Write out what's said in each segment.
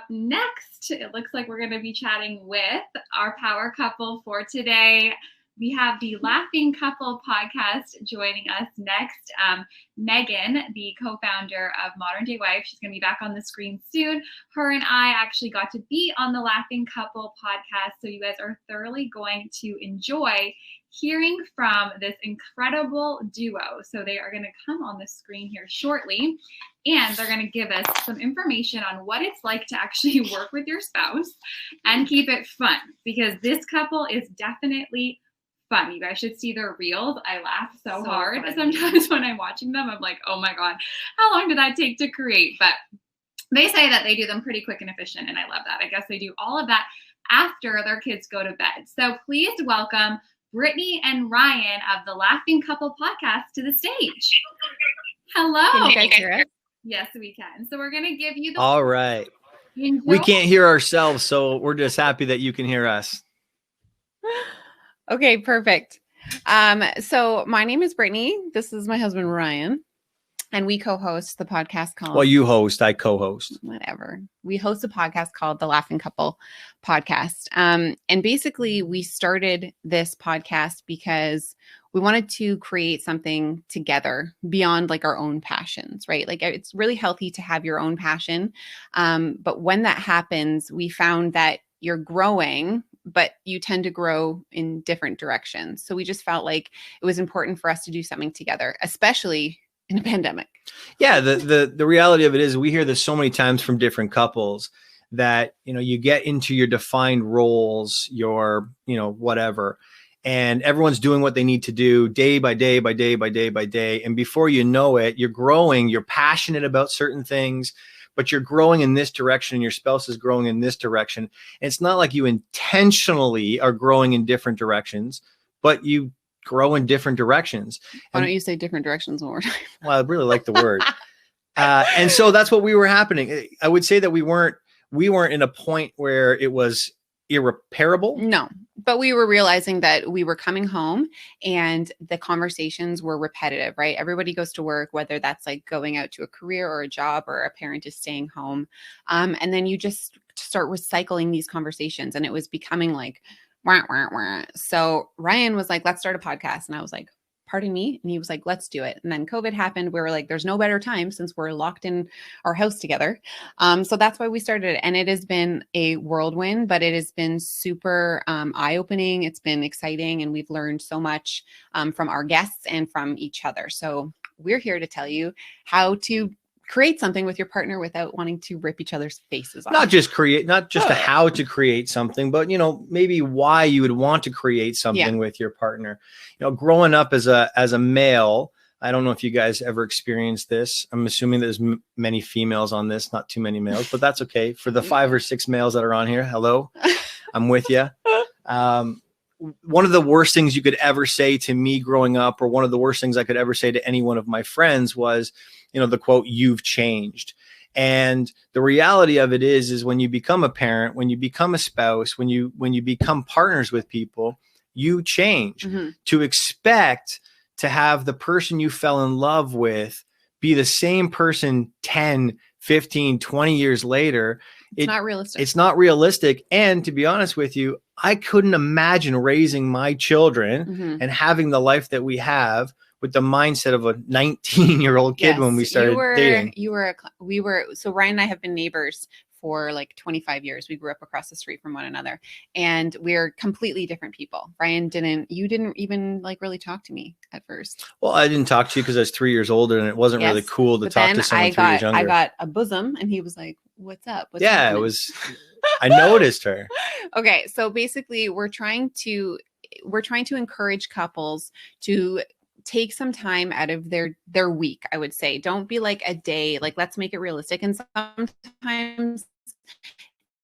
up next, it looks like we're going to be chatting with our power couple for today. We have the Laughing Couple podcast joining us next. Megan, the co-founder of Modern Day Wife, she's going to be back on the screen soon. Her and I actually got to be on the Laughing Couple podcast, so you guys are thoroughly going to enjoy hearing from this incredible duo. So they are going to come on the screen here shortly, and they're going to give us some information on what it's like to actually work with your spouse and keep it fun, because this couple is definitely fun. You guys should see their reels. I laugh so hard sometimes when I'm watching them. I'm like, oh my God, how long did that take to create? But they say that they do them pretty quick and efficient, and I love that. I guess they do all of that after their kids go to bed. So please welcome Brittany and Ryan of the Laughing Couple podcast to the stage. Hello. Can you guys hear us? Yes, we can. So we're going to give you the... All right. We can't hear ourselves, so we're just happy that you can hear us. Okay, perfect. So my name is Brittany. This is my husband, Ryan. And we co-host the podcast called... Well, you host, I co-host. Whatever. We host a podcast called the Laughing Couple podcast. And basically we started this podcast because we wanted to create something together beyond like our own passions, right? Like it's really healthy to have your own passion. But when that happens, we found that you're growing, but you tend to grow in different directions. So we just felt like it was important for us to do something together, especially in a pandemic. Yeah. The reality of it is we hear this so many times from different couples that, you get into your defined roles, your, whatever, and everyone's doing what they need to do day by day, by day, by day, by day. And before you know it, you're growing, you're passionate about certain things, but you're growing in this direction, your spouse is growing in this direction. And it's not like you intentionally are growing in different directions, but you grow in different directions. Why don't you say different directions more? Well, I really like the word. And so that's what we were happening. I would say that we weren't in a point where it was irreparable. No, but we were realizing that we were coming home and the conversations were repetitive, right? Everybody goes to work, whether that's like going out to a career or a job, or a parent is staying home. And then you just start recycling these conversations, and it was becoming like, wah, wah, wah. So Ryan was like, let's start a podcast. And I was like, pardon me? And he was like, let's do it. And then COVID happened. We were like, there's no better time since we're locked in our house together. So that's why we started it. And it has been a whirlwind, but it has been super eye-opening. It's been exciting. And we've learned so much from our guests and from each other. So we're here to tell you how to create something with your partner without wanting to rip each other's faces off. Not just how to create something, but maybe why you would want to create something with your partner. Growing up as a male, I don't know if you guys ever experienced this. I'm assuming there's many females on this, not too many males, but that's okay. For the 5 or 6 males that are on here, hello, I'm with you. One of the worst things you could ever say to me growing up, or one of the worst things I could ever say to any one of my friends was, the quote, "You've changed." And the reality of it is when you become a parent, when you become a spouse, when you become partners with people, you change. Mm-hmm. To expect to have the person you fell in love with be the same person 10, 15, 20 years later, it's not realistic. It's not realistic. And to be honest with you, I couldn't imagine raising my children and having the life that we have with the mindset of a 19-year-old kid when we started dating. So Ryan and I have been neighbors for like 25 years. We grew up across the street from one another, and we're completely different people. Ryan you didn't even like really talk to me at first. Well, I didn't talk to you because I was 3 years older, and it wasn't really cool to talk to someone 3 years younger. I got a bosom, and he was like, "What's up?" It was, I noticed her. Okay. So basically we're trying to encourage couples to take some time out of their week. I would say, don't be like a day, like let's make it realistic. And sometimes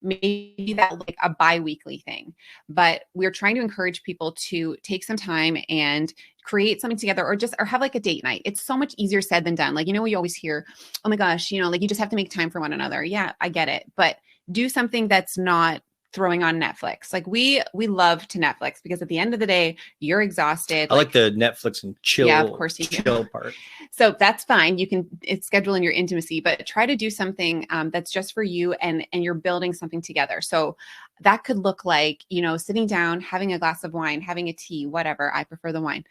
maybe that like a bi-weekly thing, but we're trying to encourage people to take some time and create something together, or have like a date night. It's so much easier said than done. Like, we always hear, oh my gosh, like you just have to make time for one another. Yeah, I get it. But do something that's not throwing on Netflix. Like we love to Netflix because at the end of the day, you're exhausted. I like the Netflix and chill. Yeah, of course you chill do. part. So that's fine. You can schedule in your intimacy, but try to do something that's just for you and you're building something together. So that could look like, sitting down, having a glass of wine, having a tea, whatever. I prefer the wine.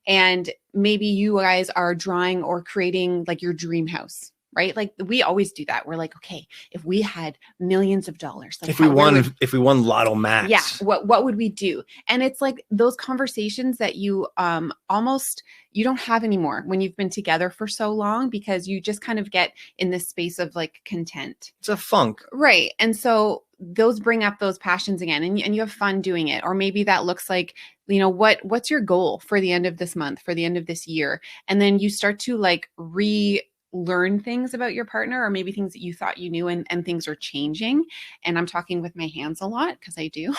And maybe you guys are drawing or creating like your dream house. Right? Like we always do that. We're like, okay, if we had millions of dollars, like if we won Lotto Max, yeah, what would we do? And it's like those conversations that you you don't have anymore when you've been together for so long, because you just kind of get in this space of like content. It's a funk. Right. And so those bring up those passions again, and you have fun doing it. Or maybe that looks like, what's your goal for the end of this month, for the end of this year? And then you start to like learn things about your partner, or maybe things that you thought you knew and things are changing. And I'm talking with my hands a lot because I do,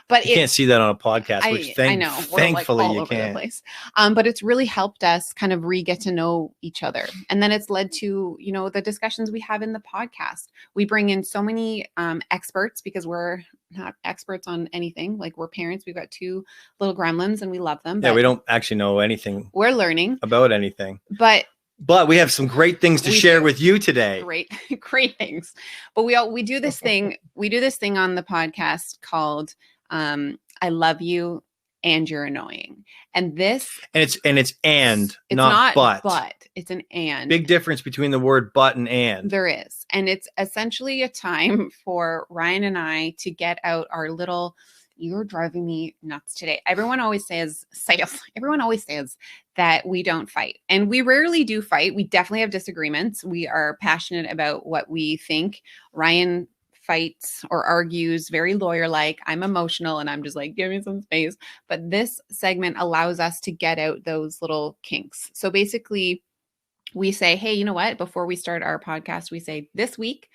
but you can't see that on a podcast, which I know. Thankfully like you over can. The place. But it's really helped us kind of get to know each other. And then it's led to, the discussions we have in the podcast. We bring in so many experts because we're not experts on anything. Like we're parents. We've got 2 little gremlins and we love them. Yeah, we don't actually know anything. We're learning about anything. But we have some great things to share with you today. Great things. But we do this thing. We do this thing on the podcast called I love you and you're annoying. And it's not but. But it's an and. Big difference between the word but and. There is. And it's essentially a time for Ryan and I to get out our little, you're driving me nuts today. Everyone always says that we don't fight. And we rarely do fight. We definitely have disagreements. We are passionate about what we think. Ryan fights or argues very lawyer-like. I'm emotional and I'm just like, give me some space. But this segment allows us to get out those little kinks. So basically, we say, hey, you know what? Before we start our podcast, we say, this week,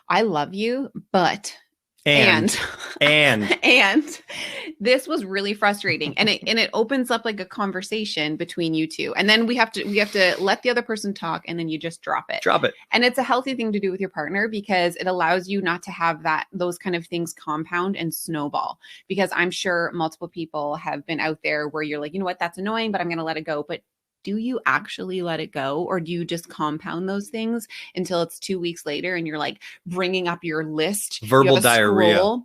I love you, but... And this was really frustrating, and it opens up like a conversation between you two, and then we have to let the other person talk, and then you just drop it. And it's a healthy thing to do with your partner because it allows you not to have those kind of things compound and snowball, because I'm sure multiple people have been out there where you're like, you know what, that's annoying, but I'm going to let it go. But do you actually let it go, or do you just compound those things until it's 2 weeks later and you're like bringing up your list? Verbal diarrhea of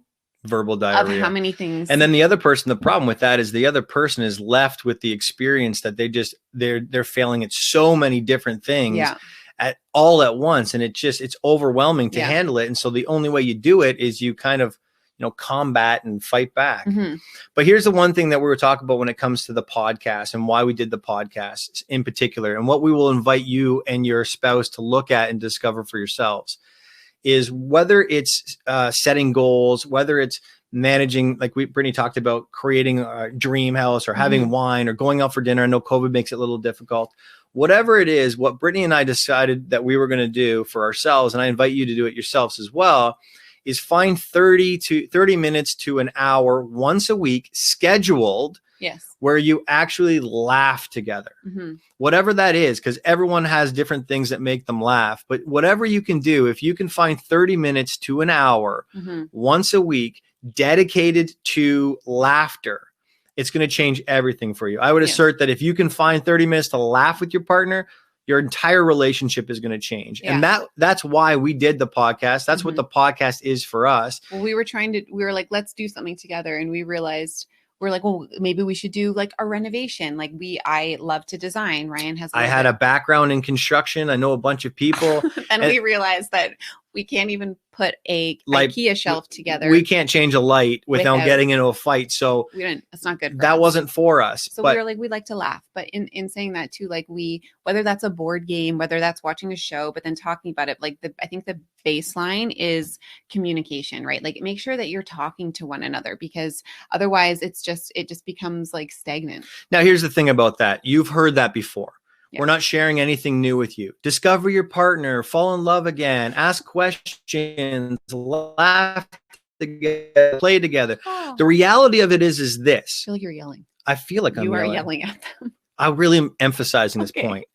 how many things. And then the problem with that is the other person is left with the experience that they're failing at so many different things all at once. And it's overwhelming to handle it. And so the only way you do it is you kind of, combat and fight back. Mm-hmm. But here's the one thing that we were talking about when it comes to the podcast and why we did the podcast in particular, and what we will invite you and your spouse to look at and discover for yourselves is whether it's setting goals, whether it's managing, like Brittany talked about, creating a dream house or having wine or going out for dinner. I know COVID makes it a little difficult. Whatever it is, what Brittany and I decided that we were going to do for ourselves, and I invite you to do it yourselves as well, is find 30 minutes to an hour once a week scheduled. Yes. Where you actually laugh together. Mm-hmm. Whatever that is, because everyone has different things that make them laugh. But whatever you can do, if you can find 30 minutes to an hour once a week dedicated to laughter, it's going to change everything for you. I would assert that if you can find 30 minutes to laugh with your partner, your entire relationship is going to change. Yeah. And that's why we did the podcast. That's what the podcast is for us. Well, we were like, let's do something together. And we realized, we're like, well, maybe we should do like a renovation. Like I love to design. Ryan has. I had a background in construction. I know a bunch of people. and we realized that we can't even put a IKEA shelf together. We can't change a light without getting into a fight. So it's not good. That wasn't for us. So we were like, we like to laugh. But in saying that too, like whether that's a board game, whether that's watching a show, but then talking about it, like I think the baseline is communication, right? Like make sure that you're talking to one another, because otherwise it just becomes like stagnant. Now, here's the thing about that. You've heard that before. Yeah. We're not sharing anything new with you. Discover your partner, fall in love again, ask questions, laugh together, play together. Oh. The reality of it is this. I feel like you're yelling. I feel like you are yelling at them. I really am emphasizing this point.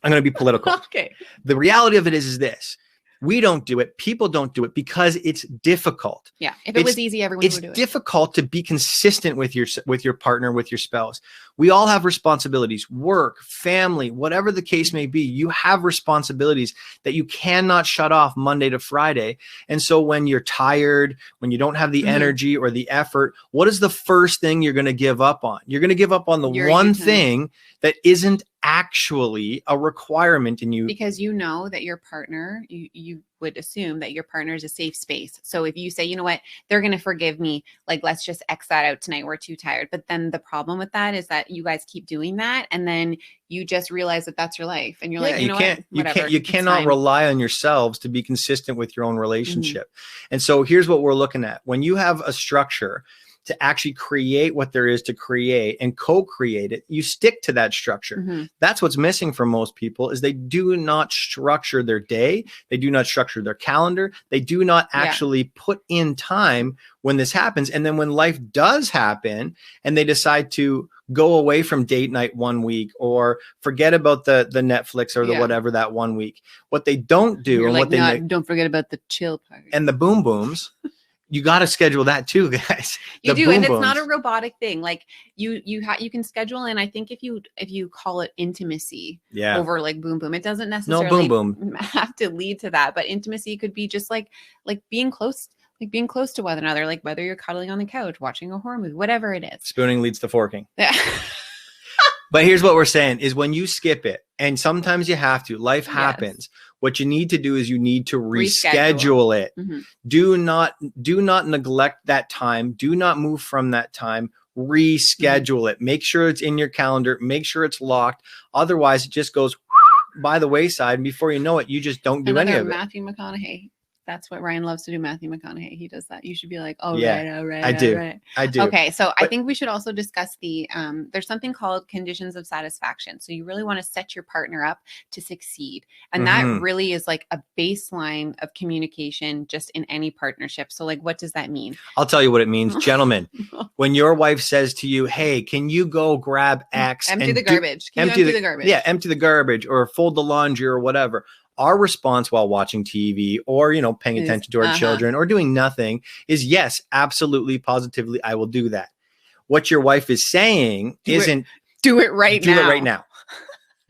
I'm going to be political. Okay. The reality of it is this. We don't do it. People don't do it because it's difficult. Yeah. If it was easy, everyone would do it. It's difficult to be consistent with your partner, with your spouse. We all have responsibilities, work, family, whatever the case may be. You have responsibilities that you cannot shut off Monday to Friday. And so when you're tired, when you don't have the energy or the effort, what is the first thing you're going to give up on? You're going to give up on the one thing that isn't actually a requirement in you. Because you know that your partner, you would assume that your partner is a safe space. So if you say, you know what, they're going to forgive me, like, let's just X that out tonight, we're too tired. But then the problem with that is that you guys keep doing that. And then you just realize that that's your life. And you're like, you know what, whatever. You cannot rely on yourselves to be consistent with your own relationship. And so here's what we're looking at. When you have a structure to actually create what there is to create and co-create it, you stick to that structure. That's what's missing for most people, is they do not structure their day. They do not structure their calendar. They do not actually put in time when this happens. And then when life does happen and they decide to go away from date night 1 week or forget about the Netflix or the whatever that 1 week, what they don't do, you're and like, what they don't forget about the chill part and the boom booms. You got to schedule that too, guys. You do, and it's not a robotic thing. Like you can schedule, and I think if you call it intimacy over like boom boom, it doesn't necessarily have to lead to that. But intimacy could be just like being close, to one another, like whether you're cuddling on the couch, watching a horror movie, whatever it is. Spooning leads to forking. Yeah. But here's what we're saying is when you skip it, and sometimes you have to, life happens. What you need to do is you need to reschedule it. Do not neglect that time. Do not move from that time. Reschedule it. Make sure it's in your calendar. Make sure it's locked. Otherwise, it just goes by the wayside. And before you know it, you just don't do any of it. Matthew McConaughey. That's what Ryan loves to do. Matthew McConaughey. He does that. You should be like, all right. I do. Okay. So I think we should also discuss there's something called conditions of satisfaction. So you really want to set your partner up to succeed. And that really is like a baseline of communication just in any partnership. So like, what does that mean? I'll tell you what it means. Gentlemen, when your wife says to you, hey, can you go grab X? Empty the garbage. Empty the garbage. Yeah. Empty the garbage or fold the laundry or whatever. Our response while watching TV or, paying attention to our children or doing nothing is yes, absolutely, positively, I will do that. What your wife is saying isn't do it right now. Do it right now.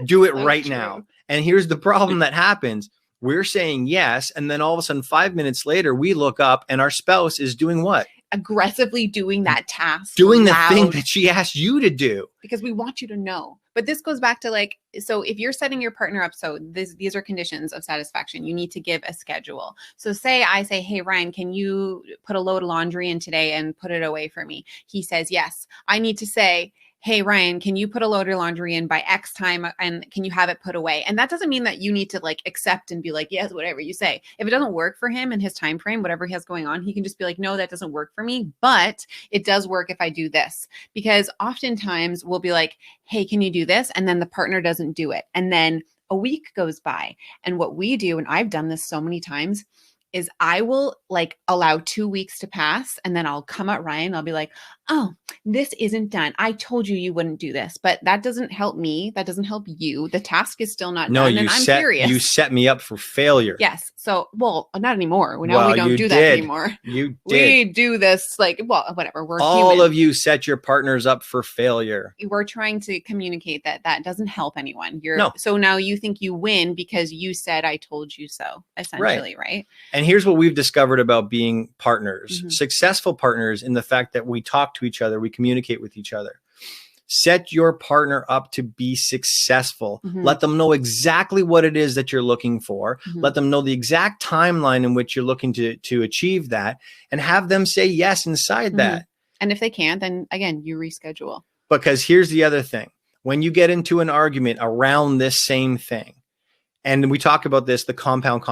Do it right now. And here's the problem that happens. We're saying yes. And then all of a sudden, 5 minutes later, we look up and our spouse is doing what? Aggressively doing that task. Doing the thing that she asked you to do. Because we want you to know. But this goes back to so if you're setting your partner up, so these are conditions of satisfaction, you need to give a schedule. So I say, hey, Ryan, can you put a load of laundry in today and put it away for me? He says, yes. I need to say, hey, Ryan, can you put a load of laundry in by X time and can you have it put away? And that doesn't mean that you need to accept and be like, yes, whatever you say. If it doesn't work for him and his time frame, whatever he has going on, he can just be like, no, that doesn't work for me, but it does work if I do this. Because oftentimes we'll be like, hey, can you do this? And then the partner doesn't do it. And then a week goes by. And what we do, and I've done this so many times, is I will allow 2 weeks to pass and then I'll come at Ryan. I'll be like, oh, this isn't done. I told you wouldn't do this, but that doesn't help me. That doesn't help you. The task is still not done. And I'm furious. You set me up for failure. Yes. So, not anymore. Now we don't do that anymore. You did. We do this whatever. We're all human. of you set your partners up for failure. We're trying to communicate that doesn't help anyone. So now you think you win because you said, I told you so, essentially, right? And here's what we've discovered about being partners, successful partners, in the fact that we talk to each other, we communicate with each other. Set your partner up to be successful. Let them know exactly what it is that you're looking for. Let them know the exact timeline in which you're looking to achieve that, and have them say yes inside that. And if they can't, then again, you reschedule. Because here's the other thing. When you get into an argument around this same thing, and we talk about this, the compound,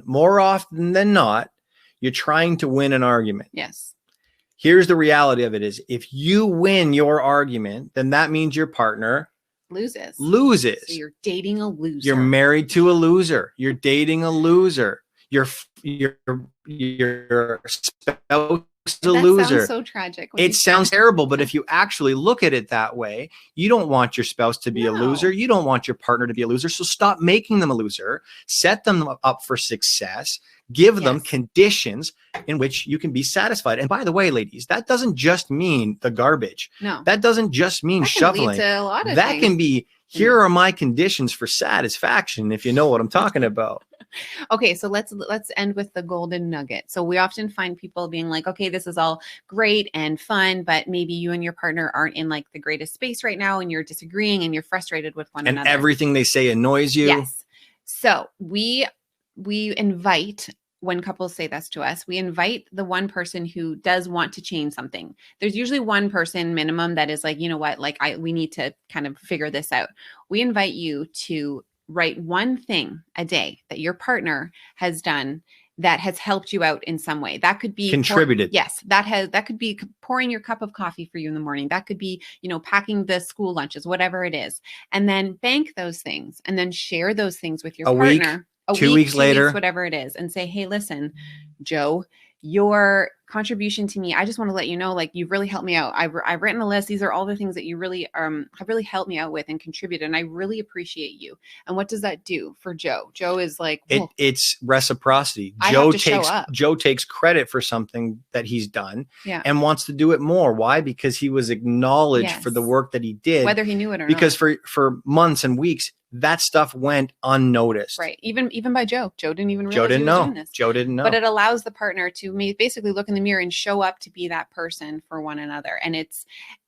more often than not, you're trying to win an argument. Yes. Here's the reality of it is, if you win your argument, then that means your partner loses. So you're dating a loser. You're married to a loser. You're dating a loser. Your spouse a loser. Sounds so tragic. It sounds terrible, but if you actually look at it that way, you don't want your spouse to be a loser. You don't want your partner to be a loser. So stop making them a loser. Set them up for success. Give them conditions in which you can be satisfied. And by the way, ladies, that doesn't just mean the garbage. No. That doesn't just mean shoveling. That can be, here are my conditions for satisfaction, if you know what I'm talking about. Okay, so let's end with the golden nugget. So we often find people being like, okay, this is all great and fun, but maybe you and your partner aren't in like the greatest space right now, and you're disagreeing and you're frustrated with one another. And everything they say annoys you. Yes. So we invite, when couples say this to us, we invite the one person who does want to change something. There's usually one person minimum that is like, you know what, like we need to kind of figure this out. We invite you to write one thing a day that your partner has done that has helped you out in some way. That could be contributed. Yes, that could be pouring your cup of coffee for you in the morning. That could be, packing the school lunches, whatever it is. And then bank those things and then share those things with your partner. A week, 2 weeks later, whatever it is, and say, hey, listen, Joe, your contribution to me, I just want to let you know, like, you've really helped me out. I've written a list. These are all the things that you really have really helped me out with and contributed. And I really appreciate you. And what does that do for Joe? Joe is like, it's reciprocity. Joe takes credit for something that he's done and wants to do it more. Why? Because he was acknowledged for the work that he did, whether he knew it or not. Because for months and weeks, that stuff went unnoticed. Right. Even by Joe. Joe didn't even realize he was doing this. Joe didn't know. But it allows the partner to basically look in the mirror and show up to be that person for one another. And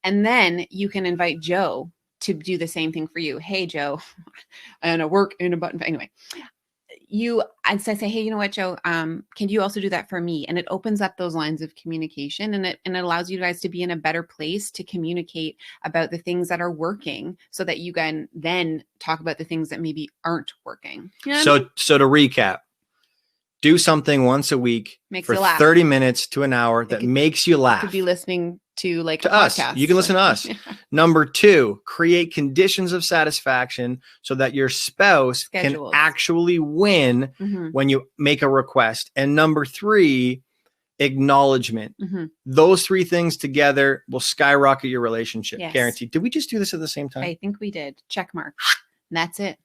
then you can invite Joe to do the same thing for you. Hey, Joe, and a work in a button. Anyway, I'd say, hey, you know what, Joe, can you also do that for me? And it opens up those lines of communication, and it allows you guys to be in a better place to communicate about the things that are working, so that you can then talk about the things that maybe aren't working. You know so to recap, do something once a week for 30 minutes to an hour that makes you laugh. Could be listening to like to us. You can listen to us. Number 2, create conditions of satisfaction so that your spouse can actually win when you make a request. And number 3, acknowledgement. Those 3 things together will skyrocket your relationship. Guaranteed. Did we just do this at the same time? I think we did. Check mark. And that's it.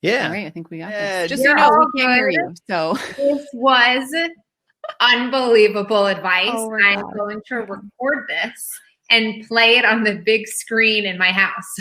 Yeah. All right. I think we got this. Just so you know, we can't hear you. So this was unbelievable advice. I'm going to record this and play it on the big screen in my house.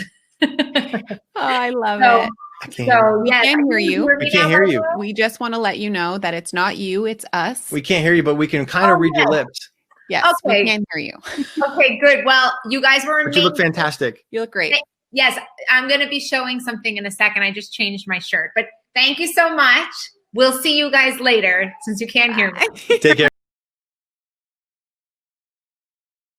I love it. We can't hear you. We can't hear you. We just want to let you know that it's not you, it's us. We can't hear you, but we can kind of read your lips. Yes, we can hear you. Okay, good. Well, you guys were amazing. But you look fantastic. You look great. Yes, I'm going to be showing something in a second. I just changed my shirt. But thank you so much. We'll see you guys later since you can't hear me. Take care.